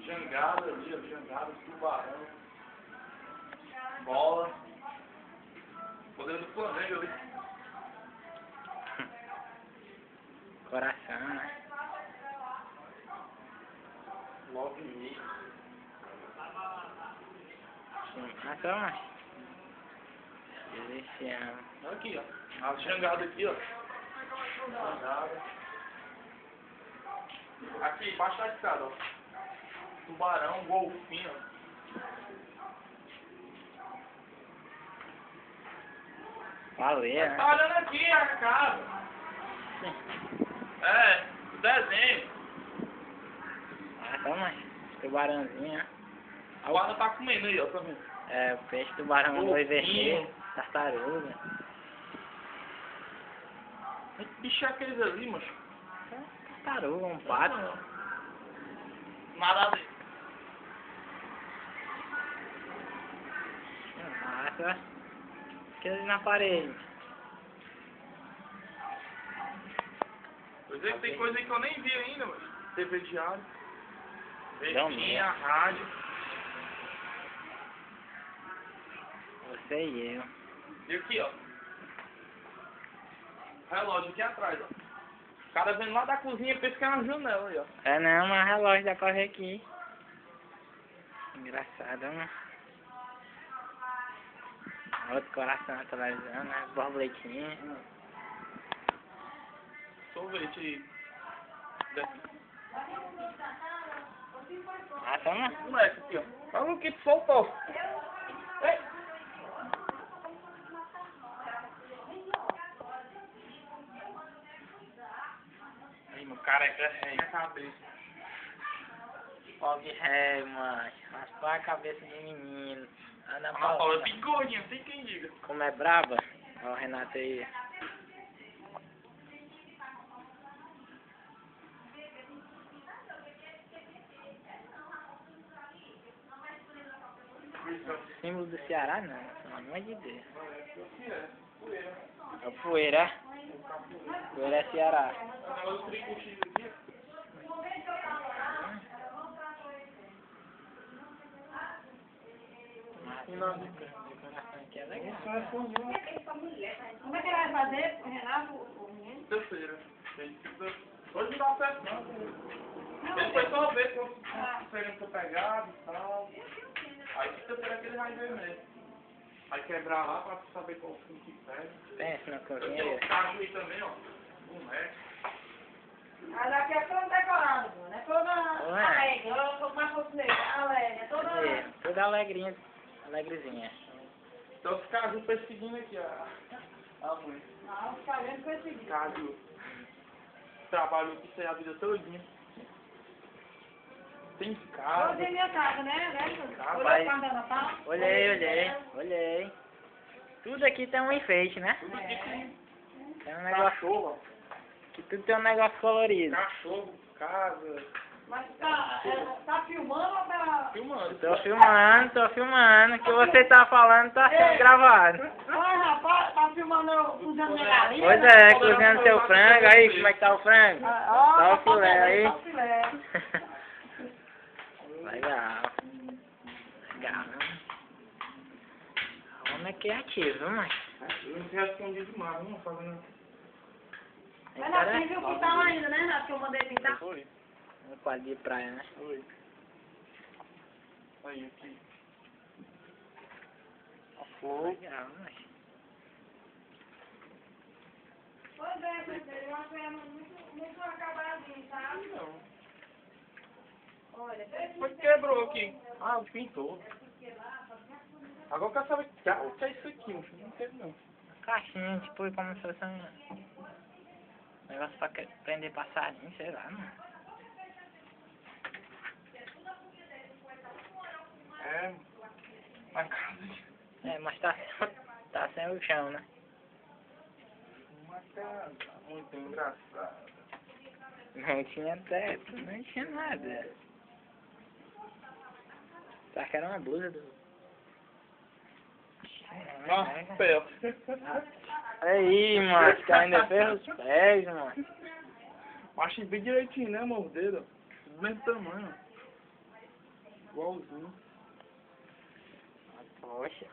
Jangada ali, ó, jangada, tubarão, bola, poder do Flamengo ali. Coração, né? Logo em mim. Ah, só mais. Deliciado. Aqui, ó. A jangada aqui, ó. Jangada. Aqui, embaixo da escada, ó. Tubarão, golfinho, ó. Valeu, né? Tá olhando aqui a casa. É, o desenho. Ah, só mais. Tubarãozinho, né? O guarda tá comendo aí, ó, tá vendo? É, o peixe tubarão Golfinho. boi vermelho, tartaruga. Que bicho é aqueles ali, macho? Tartaruga, um pato. Nada a ver. Massa. Aquele na parede. Pois é que tem coisa aí que eu nem vi ainda, mas TV diário. Não, Verdinha, rádio. Você e eu. E aqui, ó. Relógio aqui atrás, ó. O cara vendo lá da cozinha, pensa que é uma janela aí, ó. É não, mas relógio da correr aqui. Engraçado, né? Outro coração na televisão, né? Borboletinha. Sorvete aí. Ah, só uma. Moleque aqui, ó. Olha o que tu soltou. Ei. Aí, meu careca é a cabeça. Pobre ré, mãe. Raspar a cabeça do menino. Ana A Paula Paula. é bem gordinha, sem quem diga. Como é braba? Ó o Renato aí. Símbolo do Ceará não, pelo amor de Deus. É o poeira, é? Poeira é Ceará. Decoração aqui é legal. Como é que ele vai fazer, Renato, o menino? Terceira. Hoje não dá certo, não. Ele foi só ver quanto diferença pegado e tal. Aí terceira que ele vai ver mesmo. Vai quebrar lá pra saber qual o fim que pega. Pensa na Eu cozinha tenho aí. o caju aí também, ó. Boneco. Mas aqui é todo decorado, mano. É toda Ué. alegre. Eu sou mais fosse alegre. É toda... É, toda alegrinha, alegrezinha. Então os caju perseguindo aqui a mãe. Não, fica vendo com esse vídeo. Caju. Trabalhou com isso aí a vida todinha. Tem Eu casa. odeio minha casa, né? Casa, vai. Olhou quando Natal? Olhei. Tudo aqui tem um enfeite, né? Tudo aqui Tem um com negócio, cachorro, que tudo tem um negócio colorido. cachorro, casa. Mas tá filmando ou tá... Filmando. Tô filmando. O que você tá falando tá sendo gravado. Ai, rapaz, tá filmando eu cozinhando minha galinha? Pois é, cozinhando seu frango. Aí, como é que tá o frango? Tá o filé aí. Tá o filé. Legal. O homem é criativo, mas... Eu não respondi demais, não fazendo. Renato, você viu o quintal ainda, né, Renato, que eu mandei pintar? Foi. Um quadro de praia, né? Foi. Aí, aqui. A flor. Legal, mas... Pois é, eu acho que é muito acabadinho, sabe? Não. Olha, Foi que quebrou aqui. Ah, pintou. Agora eu quero saber o que é isso aqui, não sei não. Caixinha, tipo, como se fosse um... negócio pra prender passarinho, sei lá, mano. É. Uma casa. É, mas tá sem o chão, né? Uma casa muito engraçada. Não tinha teto, não tinha nada. Será que era uma blusa do... Ah, pé. Aí, mano, que ainda fez os pés, mano. Achei bem direitinho, né, mordeiro? Do mesmo tamanho. igualzinho. Poxa.